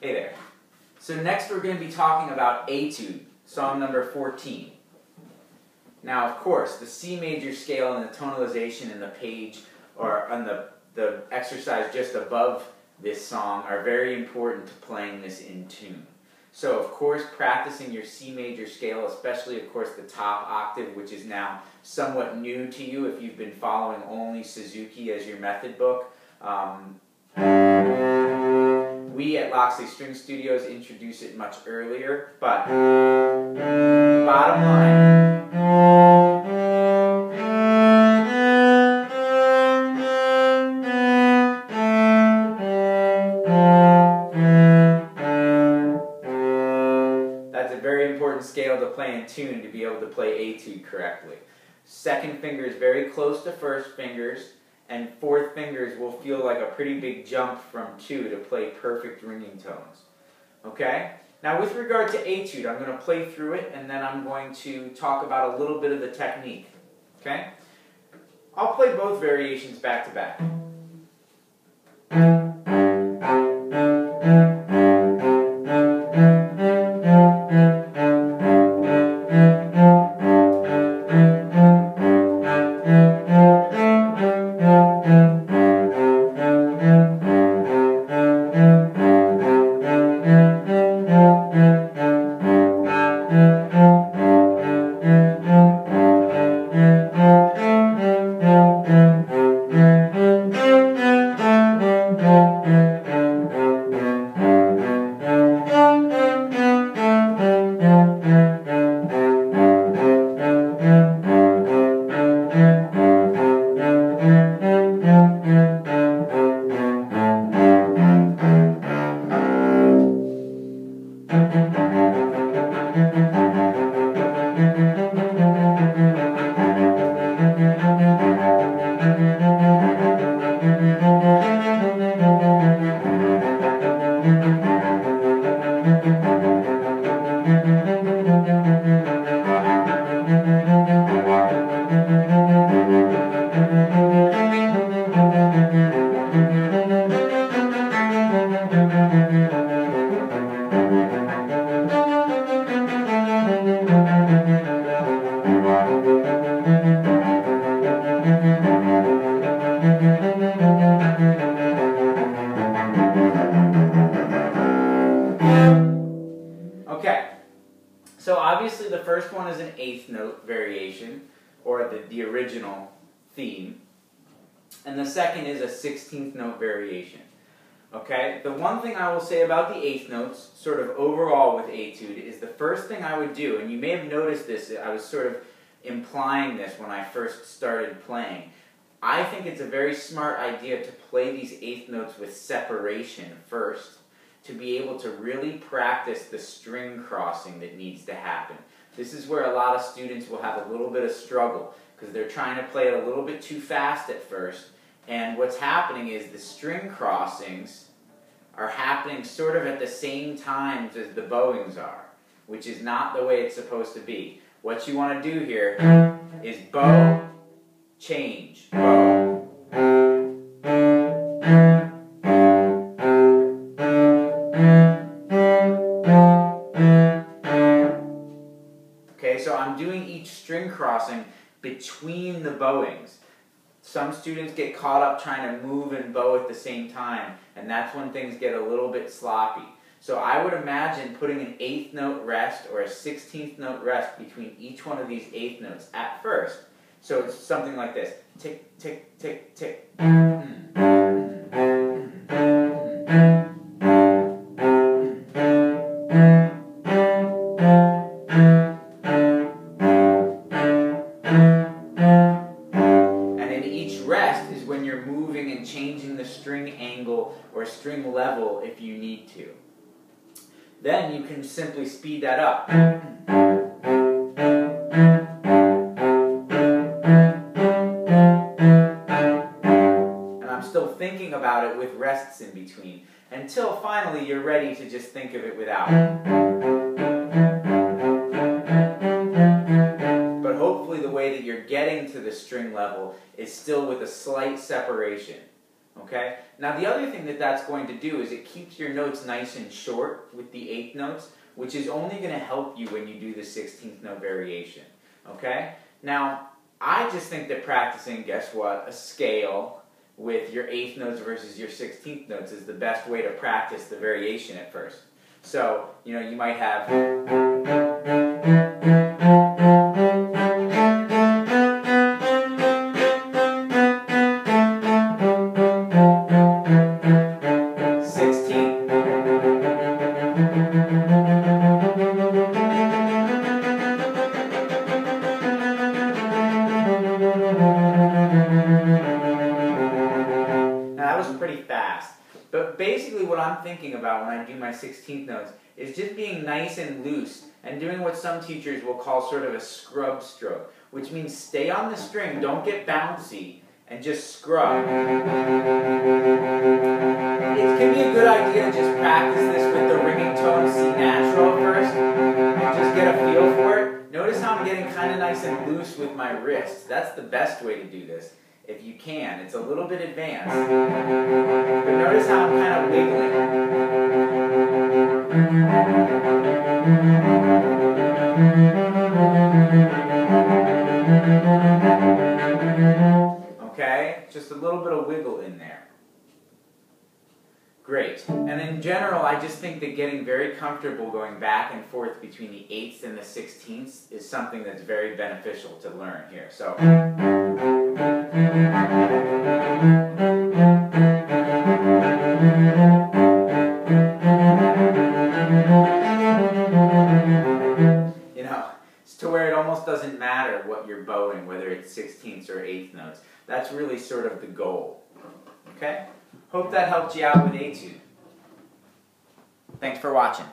Hey there. So next we're going to be talking about Étude, song number 14. Now, of course, the C major scale and the tonalization in the page or on the exercise just above this song are very important to playing this in tune. So, of course, practicing your C major scale, especially, of course, the top octave, which is now somewhat new to you if you've been following only Suzuki as your method book. We at Loxley String Studios introduced it much earlier, but bottom line, that's a very important scale to play in tune to be able to play Étude correctly. Second finger is very close to first fingers, and fourth fingers will feel like a pretty big jump from 2 to play perfect ringing tones. Okay? Now with regard to Étude, I'm going to play through it and then I'm going to talk about a little bit of the technique. Okay? I'll play both variations back to back. Okay, so obviously the first one is an 8th note variation, or the original theme, and the second is a 16th note variation. Okay, the one thing I will say about the 8th notes, sort of overall with Étude, is the first thing I would do, and you may have noticed this, I was sort of implying this when I first started playing. I think it's a very smart idea to play these 8th notes with separation first, to be able to really practice the string crossing that needs to happen. This is where a lot of students will have a little bit of struggle, because they're trying to play it a little bit too fast at first, and what's happening is the string crossings are happening sort of at the same times as the bowings are, which is not the way it's supposed to be. What you want to do here is bow, change, bow. Okay, so I'm doing each string crossing between the bowings. Some students get caught up trying to move and bow at the same time, and that's when things get a little bit sloppy. So I would imagine putting an 8th note rest or a 16th note rest between each one of these 8th notes at first. So it's something like this. Tick, tick, tick, tick. And changing the string angle or string level if you need to. Then you can simply speed that up. And I'm still thinking about it with rests in between until finally you're ready to just think of it without. But hopefully the way that you're getting to the string level is still with a slight separation. Okay? Now the other thing that that's going to do is it keeps your notes nice and short with the eighth notes, which is only going to help you when you do the 16th note variation. Okay? Now, I just think that practicing, guess what, a scale with your eighth notes versus your 16th notes is the best way to practice the variation at first. So, you know, you might have... pretty fast. But basically what I'm thinking about when I do my 16th notes is just being nice and loose and doing what some teachers will call sort of a scrub stroke, which means stay on the string, don't get bouncy, and just scrub. It can be a good idea to just practice this with the ringing tone C natural first and just get a feel for it. Notice how I'm getting kind of nice and loose with my wrist. That's the best way to do this. If you can. It's a little bit advanced. But notice how I'm kind of wiggling. Okay? Just a little bit of wiggle in there. Great. And in general, I just think that getting very comfortable going back and forth between the 8ths and the 16ths is something that's very beneficial to learn here. So... you know, it's to where it almost doesn't matter what you're bowing, whether it's 16ths or 8th notes. That's really sort of the goal. Okay? Hope that helped you out with Étude. Thanks for watching.